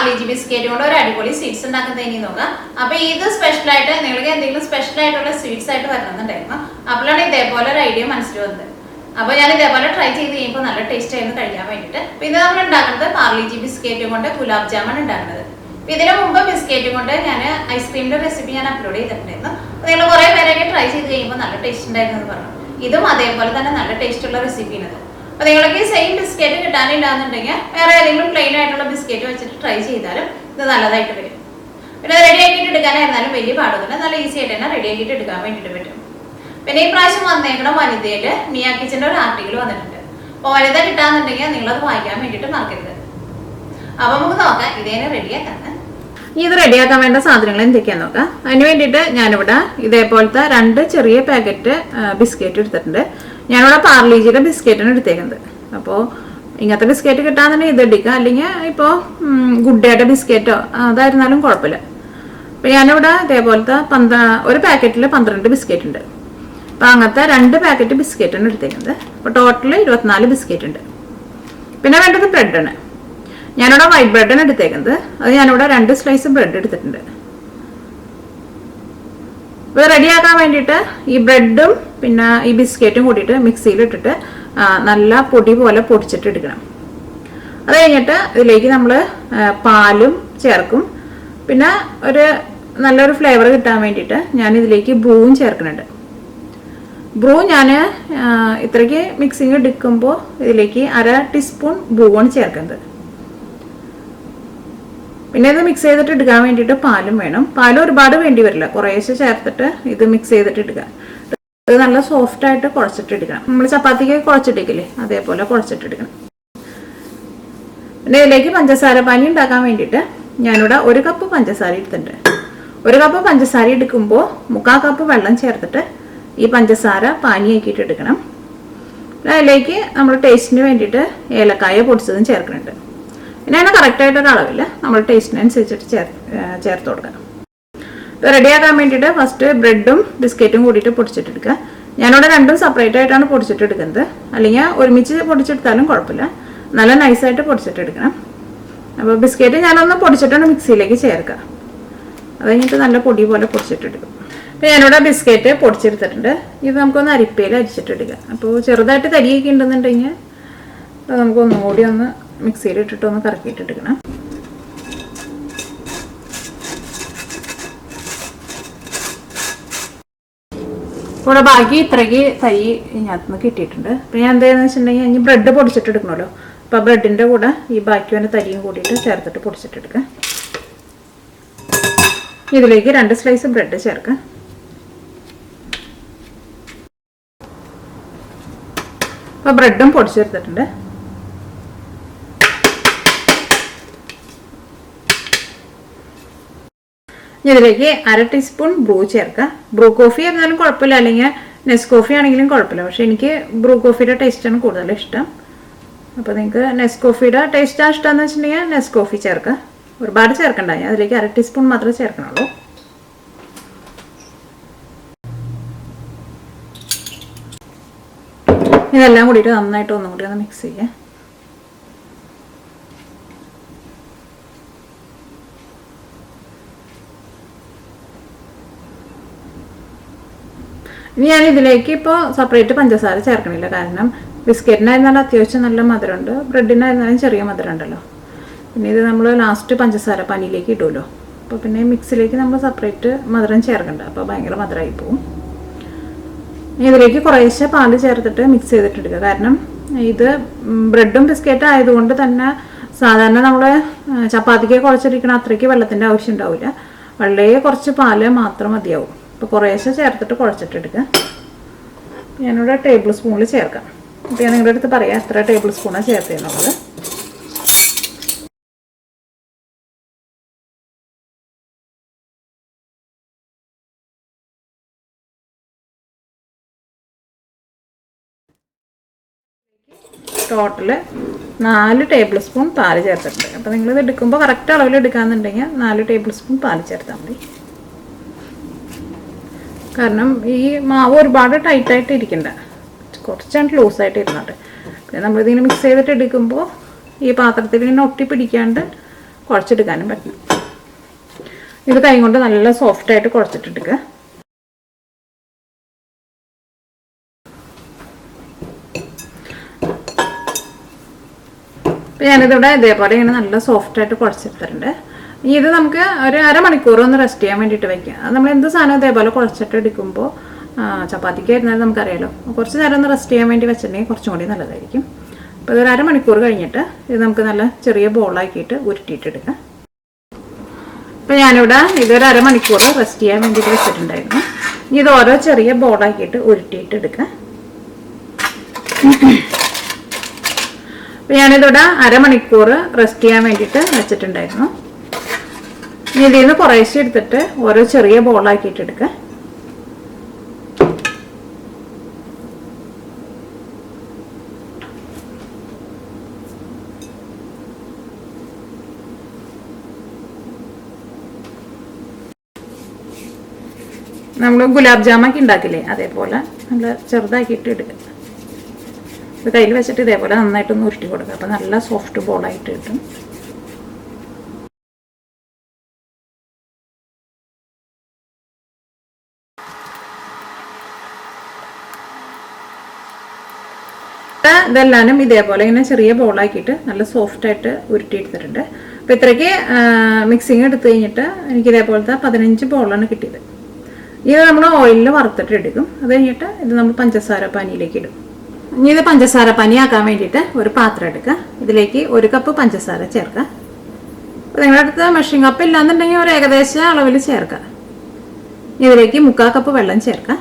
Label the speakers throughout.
Speaker 1: Parle-G biscuit കൊണ്ട് ഒരു അടിപൊളി സ്വീറ്റ്സ് ഉണ്ടാക്കുന്നത് ഇനി നോക്കാം. അപ്പൊ ഇത് സ്പെഷ്യൽ ആയിട്ട് നിങ്ങൾക്ക് എന്തെങ്കിലും സ്പെഷ്യൽ ആയിട്ടുള്ള സ്വീറ്റ്സ് ആയിട്ട് വരണമെന്നുണ്ടായിരുന്നു. അപ്പോഴാണ് ഇതേപോലെ ഒരു ഐഡിയ മനസ്സിൽ വന്നത്. അപ്പോൾ ഞാൻ ഇതേപോലെ ട്രൈ ചെയ്ത് കഴിയുമ്പോൾ നല്ല ടേസ്റ്റ് ആയിരുന്നു കഴിക്കാൻ വേണ്ടിയിട്ട്. പിന്നെ നമ്മൾ ഉണ്ടാക്കുന്നത് പാർലേജി ബിസ്ക്കറ്റ് കൊണ്ട് ഗുലാബ് ജാമുൻ ഉണ്ടാക്കുന്നത്. ഇതിനു മുമ്പ് ബിസ്ക്കറ്റ് കൊണ്ട് ഞാൻ ഐസ്ക്രീമിന്റെ റെസിപ്പി ഞാൻ അപ്ലോഡ് ചെയ്തിട്ടുണ്ടായിരുന്നു. നിങ്ങൾ കുറെ പേരൊക്കെ ട്രൈ ചെയ്ത് കഴിയുമ്പോൾ നല്ല ടേസ്റ്റ് ഉണ്ടായിരുന്നു എന്ന് പറഞ്ഞു. ഇതും അതേപോലെ തന്നെ നല്ല ടേസ്റ്റ് ഉള്ള റെസിപ്പിയാണിത്. അപ്പോൾ നിങ്ങൾക്ക് സെയിം ബിസ്ക്കറ്റ് കിട്ടാനില്ലാന്നുണ്ടെങ്കിൽ വേറെ ഏതെങ്കിലും പ്ലെയിൻ ആയിട്ടുള്ള ബിസ്ക്കറ്റ് വെച്ചിട്ട് ട്രൈ ചെയ്താലും ഇത് നല്ലതായിട്ട് വരും. പിന്നെ റെഡി ആക്കിയിട്ട് എടുക്കാനായിരുന്നാലും വലിയ പാടൊന്നുമില്ല, നല്ല ഈസി ആയിട്ട് തന്നെ റെഡി ആക്കിയിട്ട് എടുക്കാൻ വേണ്ടിയിട്ട് പറ്റും. പിന്നെ ഈ പ്രാവശ്യം വന്നേക്കുന്ന വനിതയിൽ മിയ കിച്ചൻ്റെ ഒരു ആർട്ടിക്കിൾ വന്നിട്ടുണ്ട്. അപ്പോൾ വനിത കിട്ടാന്നുണ്ടെങ്കിൽ നിങ്ങളത് വായിക്കാൻ വേണ്ടിയിട്ട് മറക്കരുത്. അപ്പോൾ നമുക്ക് നോക്കാം ഇതേനെ റെഡിയാക്കാൻ. ഇത് റെഡിയാക്കാൻ വേണ്ട സാധനങ്ങൾ എന്തൊക്കെയാന്ന് നോക്കാം. അതിന് വേണ്ടിയിട്ട് ഞാനിവിടെ ഇതേപോലത്തെ 2 ചെറിയ പാക്കറ്റ് ബിസ്ക്കറ്റ് എടുത്തിട്ടുണ്ട്. ഞാനിവിടെ പാർലേജിയുടെ ബിസ്ക്കറ്റാണ് എടുത്തേക്കുന്നത്. അപ്പോൾ ഇങ്ങനത്തെ ബിസ്ക്കറ്റ് കിട്ടാന്നുണ്ടെങ്കിൽ ഇത് എടുക്കുക, അല്ലെങ്കിൽ ഇപ്പോൾ ഗുഡ് ഡേയുടെ ബിസ്ക്കറ്റോ അതായിരുന്നാലും കുഴപ്പമില്ല. അപ്പോൾ ഞാനിവിടെ ഇതേപോലത്തെ ഒരു പാക്കറ്റിൽ 12 ബിസ്ക്കറ്റ് ഉണ്ട്. അപ്പോൾ അങ്ങനത്തെ 2 പാക്കറ്റ് ബിസ്ക്കറ്റാണ് എടുത്തേക്കുന്നത്. അപ്പോൾ ടോട്ടൽ 24 ബിസ്ക്കറ്റ് ഉണ്ട്. പിന്നെ വേണ്ടത് ബ്രെഡാണ്. ഞാനിവിടെ വൈറ്റ് ബ്രെഡാണ് എടുത്തേക്കുന്നത്. അത് ഞാനിവിടെ 2 സ്ലൈസ് ബ്രെഡ് എടുത്തിട്ടുണ്ട്. ഇത് റെഡിയാക്കാൻ വേണ്ടിയിട്ട് ഈ ബ്രെഡും പിന്നെ ഈ ബിസ്ക്കറ്റും കൂടിയിട്ട് മിക്സിയിലിട്ടിട്ട് നല്ല പൊടി പോലെ പൊടിച്ചിട്ട് എടുക്കണം. അത് കഴിഞ്ഞിട്ട് ഇതിലേക്ക് നമ്മൾ പാലും ചേർക്കും. പിന്നെ നല്ലൊരു ഫ്ലേവർ കിട്ടാൻ വേണ്ടിയിട്ട് ഞാൻ ഇതിലേക്ക് ബ്രൂവും ചേർക്കുന്നുണ്ട്. ബ്രൂ ഞാൻ ഇത്രയ്ക്ക് മിക്സിങ് എടുക്കുമ്പോൾ ഇതിലേക്ക് 1/2 ടീസ്പൂൺ ബ്രൂവാണ് ചേർക്കുന്നത്. പിന്നെ ഇത് മിക്സ് ചെയ്തിട്ട് എടുക്കാൻ വേണ്ടിയിട്ട് പാലും വേണം. പാലും ഒരുപാട് വേണ്ടി വരില്ല, കുറേശ്ശെ ചേർത്തിട്ട് ഇത് മിക്സ് ചെയ്തിട്ട് എടുക്കുക. ഇത് നല്ല സോഫ്റ്റ് ആയിട്ട് കുഴച്ചിട്ട് എടുക്കണം. നമ്മൾ ചപ്പാത്തിക്ക് കുഴച്ചിട്ടില്ലേ അതേപോലെ കുഴച്ചിട്ട് എടുക്കണം. പിന്നെ ഇതിലേക്ക് പഞ്ചസാര പാനി ഉണ്ടാക്കാൻ വേണ്ടിയിട്ട് ഞാനിവിടെ 1 കപ്പ് പഞ്ചസാര എടുത്തിട്ടുണ്ട്. 1 കപ്പ് പഞ്ചസാര എടുക്കുമ്പോൾ 3/4 കപ്പ് വെള്ളം ചേർത്തിട്ട് ഈ പഞ്ചസാര പാനിയാക്കിയിട്ട് എടുക്കണം. അതിലേക്ക് നമ്മൾ ടേസ്റ്റിന് വേണ്ടിയിട്ട് ഏലക്കായ പൊടിച്ചതും ചേർക്കുന്നുണ്ട്. പിന്നെ അതിന് കറക്റ്റായിട്ടൊരു അളവില്ല, നമ്മൾ ടേസ്റ്റിനനുസരിച്ചിട്ട് ചേർത്ത് കൊടുക്കണം. റെഡിയാക്കാൻ വേണ്ടിയിട്ട് ഫസ്റ്റ് ബ്രെഡും ബിസ്ക്കറ്റും കൂടിയിട്ട് പൊടിച്ചിട്ടെടുക്കുക. ഞാനിവിടെ 2ഉം സെപ്പറേറ്റ് ആയിട്ടാണ് പൊടിച്ചിട്ടെടുക്കുന്നത്. അല്ലെങ്കിൽ ഒരുമിച്ച് പൊടിച്ചെടുത്താലും കുഴപ്പമില്ല, നല്ല നൈസായിട്ട് പൊടിച്ചിട്ടെടുക്കണം. അപ്പോൾ ബിസ്ക്കറ്റ് ഞാനൊന്ന് പൊടിച്ചിട്ടാണ് മിക്സിയിലേക്ക് ചേർക്കുക. അത് കഴിഞ്ഞിട്ട് നല്ല പൊടി പോലെ പൊടിച്ചിട്ടെടുക്കും. അപ്പോൾ ഞാനിവിടെ ബിസ്ക്കറ്റ് പൊടിച്ചെടുത്തിട്ടുണ്ട്. ഇത് നമുക്കൊന്ന് അരിപ്പയിൽ അരിച്ചിട്ടെടുക്കുക. അപ്പോൾ ചെറുതായിട്ട് തരിയൊക്കെ ഉണ്ടെന്നുണ്ടെങ്കിൽ അത് നമുക്കൊന്നും കൂടി ഒന്ന് മിക്സിയിലിട്ടിട്ട് ഒന്ന് കറക്കിയിട്ടെടുക്കണം. ഇവിടെ ബാക്കി ഇത്രയ്ക്ക് തരി ഇതിനകത്തുനിന്ന് കിട്ടിയിട്ടുണ്ട്. അപ്പോൾ ഞാൻ എന്താണെന്ന് വെച്ചിട്ടുണ്ടെങ്കിൽ ഇനി ബ്രെഡ് പൊടിച്ചിട്ടെടുക്കണമല്ലോ. അപ്പോൾ ബ്രെഡിൻ്റെ കൂടെ ഈ ബാക്കി വന്ന തരിയും കൂടിയിട്ട് ചേർത്തിട്ട് പൊടിച്ചിട്ടെടുക്കുക. ഇതിലേക്ക് 2 സ്ലൈസ് ബ്രെഡ് ചേർക്കുക. അപ്പോൾ ബ്രെഡും പൊടിച്ചെടുത്തിട്ടുണ്ട്. ഇതിലേക്ക് 1/2 ടീസ്പൂൺ ബ്രൂ ചേർക്കുക. ബ്രൂ കോഫി ആയിരുന്നാലും കുഴപ്പമില്ല, അല്ലെങ്കിൽ നെസ്കോഫി ആണെങ്കിലും കുഴപ്പമില്ല. പക്ഷെ എനിക്ക് ബ്രൂ കോഫിയുടെ ടേസ്റ്റാണ് കൂടുതൽ ഇഷ്ടം. അപ്പോൾ നിങ്ങൾക്ക് നെസ്കോഫിയുടെ ടേസ്റ്റാണ് ഇഷ്ടമെന്ന് വെച്ചിട്ടുണ്ടെങ്കിൽ നെസ്കോഫി ചേർക്കുക. ഒരുപാട് ചേർക്കണ്ട, ഞാൻ അതിലേക്ക് 1/2 ടീസ്പൂൺ മാത്രമേ ചേർക്കണുള്ളൂ. ഇതെല്ലാം കൂടിയിട്ട് നന്നായിട്ട് ഒന്നും കൂടി ഒന്ന് മിക്സ് ചെയ്യുക. ഇനി ഞാൻ ഇതിലേക്ക് ഇപ്പോൾ സെപ്പറേറ്റ് പഞ്ചസാര ചേർക്കണില്ല, കാരണം ബിസ്ക്കറ്റിനായിരുന്നാലും അത്യാവശ്യം നല്ല മധുരമുണ്ട്, ബ്രെഡിനായിരുന്നാലും ചെറിയ മധുരം ഉണ്ടല്ലോ. പിന്നെ ഇത് നമ്മൾ ലാസ്റ്റ് പഞ്ചസാര പനിയിലേക്ക് ഇടുമല്ലോ. അപ്പോൾ പിന്നെ മിക്സിലേക്ക് നമ്മൾ സെപ്പറേറ്റ് മധുരം ചേർക്കണ്ട, അപ്പോൾ ഭയങ്കര മധുരമായി പോവും. ഇതിലേക്ക് കുറേശ്ശെ പാല് ചേർത്തിട്ട് മിക്സ് ചെയ്തിട്ടെടുക്കുക. കാരണം ഇത് ബ്രെഡും ബിസ്ക്കറ്റും ആയതുകൊണ്ട് തന്നെ സാധാരണ നമ്മൾ ചപ്പാത്തിക്ക് കുഴച്ചിരിക്കണ അത്രയ്ക്ക് വെള്ളത്തിൻ്റെ ആവശ്യം ഉണ്ടാവില്ല, വളരെ കുറച്ച് പാല് മാത്രം മതിയാവും. അപ്പോൾ കുറേശ്ശെ ചേർത്തിട്ട് കുഴച്ചിട്ടെടുക്കുക. ഞാനിവിടെ ടേബിൾ സ്പൂണിൽ ചേർക്കാം. അപ്പോൾ ഞാൻ നിങ്ങളുടെ അടുത്ത് പറയാം എത്ര ടേബിൾ സ്പൂണാണ് ചേർത്തതെന്നുള്ളത്. ടോട്ടൽ 4 ടേബിൾ സ്പൂൺ പാല് ചേർത്തിട്ടുണ്ട്. അപ്പോൾ നിങ്ങളിത് എടുക്കുമ്പോൾ കറക്റ്റ് അളവിൽ എടുക്കാമെന്നുണ്ടെങ്കിൽ 4 ടേബിൾ സ്പൂൺ പാല് ചേർത്താൽ മതി. കാരണം ഈ മാവ് ഒരുപാട് ടൈറ്റായിട്ട് ഇരിക്കണ്ട, കുറച്ചാണ് ലൂസായിട്ട് ഇരുന്നോട്ടെ. പിന്നെ നമ്മളിതിങ്ങനെ മിക്സ് ചെയ്തിട്ട് എടുക്കുമ്പോൾ ഈ പാത്രത്തിൽ ഇങ്ങനെ ഒട്ടി പിടിക്കാണ്ട് കുഴച്ചെടുക്കാനും പറ്റണം. ഇത് കൈ കൊണ്ട് നല്ല സോഫ്റ്റായിട്ട് കുഴച്ചിട്ടെടുക്കുക. അപ്പോൾ ഞാനിതിവിടെ ഇതേപോലെ ഇങ്ങനെ നല്ല സോഫ്റ്റായിട്ട് കുഴച്ചെടുത്തിട്ടുണ്ട്. ഇത് നമുക്ക് ഒരു അരമണിക്കൂർ ഒന്ന് റെസ്റ്റ് ചെയ്യാൻ വേണ്ടിയിട്ട് വയ്ക്കുക. നമ്മൾ എന്ത് സാധനം ഇതേപോലെ കുഴച്ചിട്ട് എടുക്കുമ്പോൾ ചപ്പാത്തിക്ക് വരുന്നത് നമുക്കറിയാലോ, കുറച്ച് നേരം ഒന്ന് റെസ്റ്റ് ചെയ്യാൻ വേണ്ടി വെച്ചിട്ടുണ്ടെങ്കിൽ കുറച്ചും കൂടി നല്ലതായിരിക്കും. അപ്പോൾ ഇതൊരു അരമണിക്കൂർ കഴിഞ്ഞിട്ട് ഇത് നമുക്ക് നല്ല ചെറിയ ബോളാക്കിയിട്ട് ഉരുട്ടിയിട്ടെടുക്കാം. അപ്പോൾ ഞാനിവിടെ ഇതൊരു അരമണിക്കൂർ റെസ്റ്റ് ചെയ്യാൻ വേണ്ടിയിട്ട് വെച്ചിട്ടുണ്ടായിരുന്നു. ഇത് ഓരോ ചെറിയ ബോളാക്കിയിട്ട് ഉരുട്ടിയിട്ടെടുക്കാം. അപ്പോൾ ഞാനിതിവിടെ അരമണിക്കൂർ റെസ്റ്റ് ചെയ്യാൻ വേണ്ടിയിട്ട് വെച്ചിട്ടുണ്ടായിരുന്നു. ഇതിൽ നിന്ന് കുറേശ്ശെ എടുത്തിട്ട് ഓരോ ചെറിയ ബോളാക്കിയിട്ട് എടുക്കുക. നമ്മൾ ഗുലാബ് ജാമൊക്കെ ഉണ്ടാക്കില്ലേ, അതേപോലെ നല്ല ചെറുതാക്കിയിട്ട് എടുക്കുക. ഇത് കയ്യിൽ വെച്ചിട്ട് ഇതേപോലെ നന്നായിട്ടൊന്ന് ഉരുട്ടി കൊടുക്കുക. അപ്പോൾ നല്ല സോഫ്റ്റ് ബോളായിട്ട് കിട്ടും. ഇതെല്ലാനും ഇതേപോലെ ഇങ്ങനെ ചെറിയ ബോളാക്കിയിട്ട് നല്ല സോഫ്റ്റായിട്ട് ഉരുട്ടിയെടുത്തിട്ടുണ്ട്. അപ്പോൾ ഇത്രയ്ക്ക് മിക്സിങ് എടുത്തു കഴിഞ്ഞിട്ട് എനിക്ക് ഇതേപോലത്തെ 15 ബോളാണ് കിട്ടിയത്. ഇത് നമ്മൾ ഓയിലിൽ വറുത്തിട്ട് എടുക്കും. അത് കഴിഞ്ഞിട്ട് ഇത് നമ്മൾ പഞ്ചസാര പാനിയിലേക്ക് ഇടും. ഇനി ഇത് പഞ്ചസാര പാനിയാക്കാൻ വേണ്ടിയിട്ട് ഒരു പാത്രം എടുക്കുക. ഇതിലേക്ക് 1 കപ്പ് പഞ്ചസാര ചേർക്കുക. അപ്പോൾ നിങ്ങളുടെ അടുത്ത് മെഷറിംഗ് കപ്പ് ഇല്ലാന്നുണ്ടെങ്കിൽ ഒരു ഏകദേശ അളവിൽ ചേർക്കുക. ഇതിലേക്ക് 3/4 കപ്പ് വെള്ളം ചേർക്കുക.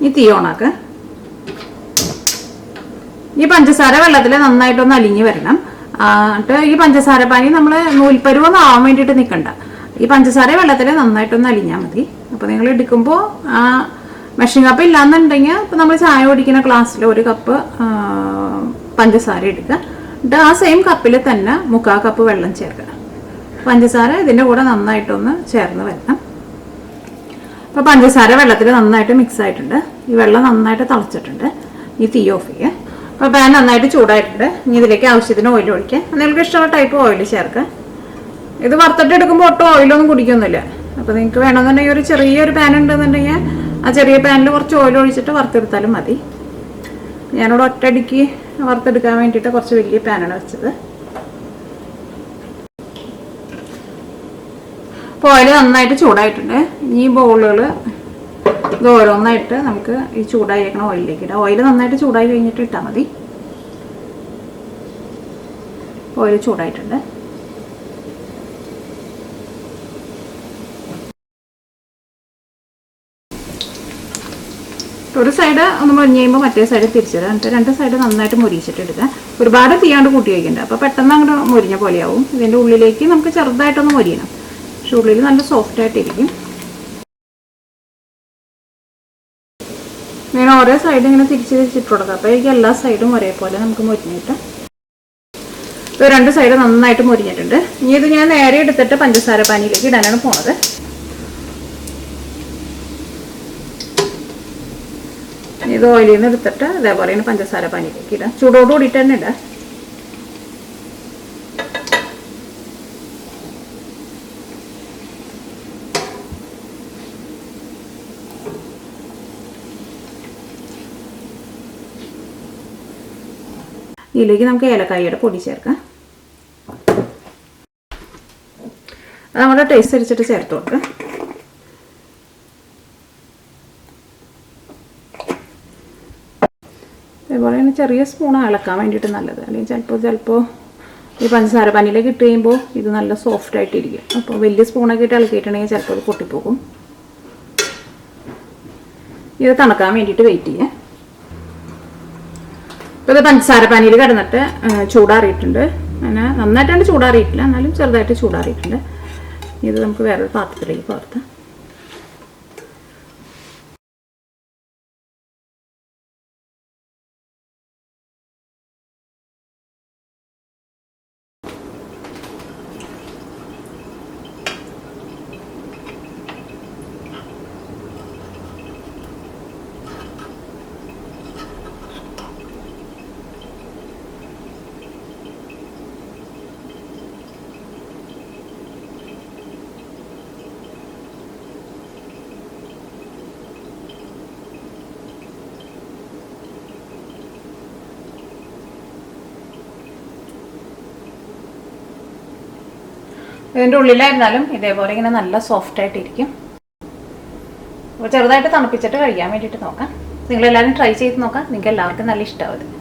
Speaker 1: ഈ തീ ഓണാക്കുക. ഈ പഞ്ചസാര വെള്ളത്തിൽ നന്നായിട്ടൊന്ന് അലിഞ്ഞ് വരണം. എന്നിട്ട് ഈ പഞ്ചസാര പാനി നമ്മൾ നൂൽപ്പരുവൊന്നും ആവാൻ വേണ്ടിയിട്ട് നിൽക്കണ്ട. ഈ പഞ്ചസാര വെള്ളത്തിൽ നന്നായിട്ടൊന്ന് അലിഞ്ഞാൽ മതി. അപ്പോൾ നിങ്ങൾ എടുക്കുമ്പോൾ മെഷറിംഗ് കപ്പ് ഇല്ലാന്നുണ്ടെങ്കിൽ ഇപ്പോൾ നമ്മൾ ചായ കുടിക്കുന്ന ഗ്ലാസ്സിൽ 1 കപ്പ് പഞ്ചസാര എടുക്കുക. എന്നിട്ട് ആ സെയിം കപ്പിൽ തന്നെ 3/4 കപ്പ് വെള്ളം ചേർക്കുക. പഞ്ചസാര ഇതിൻ്റെ കൂടെ നന്നായിട്ടൊന്ന് ചേർന്ന് വരണം. അപ്പോൾ പഞ്ചസാര വെള്ളത്തിൽ നന്നായിട്ട് മിക്സ് ആയിട്ടുണ്ട്. ഈ വെള്ളം നന്നായിട്ട് തിളച്ചിട്ടുണ്ട്. ഈ തീ ഓഫ് ചെയ്യുക. അപ്പോൾ പാൻ നന്നായിട്ട് ചൂടായിട്ടുണ്ട്. ഇനി ഇതിലേക്ക് ആവശ്യത്തിന് ഓയിൽ ഒഴിക്കുക. നിങ്ങൾക്ക് ഇഷ്ടമുള്ള ടൈപ്പ് ഓയിൽ ചേർക്കുക. ഇത് വറുത്തിട്ട് എടുക്കുമ്പോൾ ഒട്ടും ഓയിലൊന്നും കുടിക്കൊന്നുമില്ല. അപ്പോൾ നിങ്ങൾക്ക് വേണമെന്നുണ്ടെങ്കിൽ ഒരു ചെറിയൊരു പാൻ ഉണ്ടെന്നുണ്ടെങ്കിൽ ആ ചെറിയ പാനിൽ കുറച്ച് ഓയിൽ ഒഴിച്ചിട്ട് വറുത്തെടുത്താലും മതി. ഞാനിവിടെ ഒറ്റയടിക്ക് വറുത്തെടുക്കാൻ വേണ്ടിയിട്ട് കുറച്ച് വലിയ പാനാണ് വെച്ചത്. അപ്പോൾ ഓയിൽ നന്നായിട്ട് ചൂടായിട്ടുണ്ട്. ഈ ബോളുകൾ ഇത് ഓരോന്നായിട്ട് നമുക്ക് ഈ ചൂടായിരിക്കണ ഓയിലിലേക്ക് ഇടാം. ഓയിൽ നന്നായിട്ട് ചൂടായി കഴിഞ്ഞിട്ട് ഇട്ടാൽ മതി. ഓയിൽ ചൂടായിട്ടുണ്ട്. ഒരു സൈഡ് ഒന്ന് മുരിഞ്ഞ് കഴിയുമ്പോൾ മറ്റേ സൈഡ് തിരിച്ചിടുക. എന്നിട്ട് 2 സൈഡ് നന്നായിട്ട് മുരിച്ചിട്ട് എടുക്കുക. ഒരുപാട് തീയാണ്ട് കൂട്ടി വയ്ക്കണ്ട. അപ്പോൾ പെട്ടെന്ന് അങ്ങോട്ട് മുരിഞ്ഞ പോലെയാവും. ഇതിൻ്റെ ഉള്ളിലേക്ക് നമുക്ക് ചെറുതായിട്ടൊന്ന് മുരിയണം. പക്ഷെ ഉള്ളിൽ നല്ല സോഫ്റ്റായിട്ടിരിക്കും. ഞാൻ ഓരോ സൈഡ് ഇങ്ങനെ തിരിച്ചിട്ട് കൊടുക്കാം. അപ്പോൾ എനിക്ക് എല്ലാ സൈഡും ഒരേപോലെ നമുക്ക് മുരിഞ്ഞിട്ട് ഇപ്പോൾ 2 സൈഡ് നന്നായിട്ട് മുരിഞ്ഞിട്ടുണ്ട്. ഇനി ഇത് ഞാൻ നേരെ എടുത്തിട്ട് പഞ്ചസാര പാനിയിലേക്ക് ഇടാനാണ് പോണത്. ഇത് ഓയിലിൽ നിന്ന് എടുത്തിട്ട് ഇതേപോലെ പഞ്ചസാര പാനിയിലേക്ക് ഇടാം. ചൂടോട് കൂടിയിട്ട് തന്നെ ഇടാം. ഇതിലേക്ക് നമുക്ക് ഏലക്കായയുടെ പൊടി ചേർക്കാം. അത് നമ്മുടെ ടേസ്റ്റ് അനുസരിച്ചിട്ട് ചേർത്ത് കൊടുക്കാം. അതേപോലെ തന്നെ ചെറിയ സ്പൂൺ ഇളക്കാൻ വേണ്ടിയിട്ട് നല്ലത്. അല്ലെങ്കിൽ ചിലപ്പോൾ ഈ പഞ്ചസാര പാനിയിലേക്ക് ഇട്ട് കഴിയുമ്പോൾ ഇത് നല്ല സോഫ്റ്റ് ആയിട്ടിരിക്കും. അപ്പോൾ വലിയ സ്പൂണൊക്കെ ഇട്ട് ഇളക്കിയിട്ടുണ്ടെങ്കിൽ ചിലപ്പോൾ അത് പൊട്ടിപ്പോകും. ഇത് തണുക്കാൻ വേണ്ടിയിട്ട് വെയിറ്റ് ചെയ്യാം. ഇപ്പോൾ ഇത് പഞ്ചസാര പാനിയിൽ കിടന്നിട്ട് ചൂടാറിയിട്ടുണ്ട്. അങ്ങനെ നന്നായിട്ടാണ് ചൂടാറിയിട്ടില്ല, എന്നാലും ചെറുതായിട്ട് ചൂടാറിയിട്ടുണ്ട്. ഇത് നമുക്ക് വേറൊരു പാത്രത്തിലേക്ക് പകർത്താം. ഇതിൻ്റെ ഉള്ളിലായിരുന്നാലും ഇതേപോലെ ഇങ്ങനെ നല്ല സോഫ്റ്റ് ആയിട്ടിരിക്കും. അപ്പോൾ ചെറുതായിട്ട് തണുപ്പിച്ചിട്ട് കഴിക്കാൻ വേണ്ടിയിട്ട് നോക്കാം. നിങ്ങളെല്ലാവരും ട്രൈ ചെയ്ത് നോക്കാം. നിങ്ങൾക്ക് എല്ലാവർക്കും നല്ല ഇഷ്ടമാവും.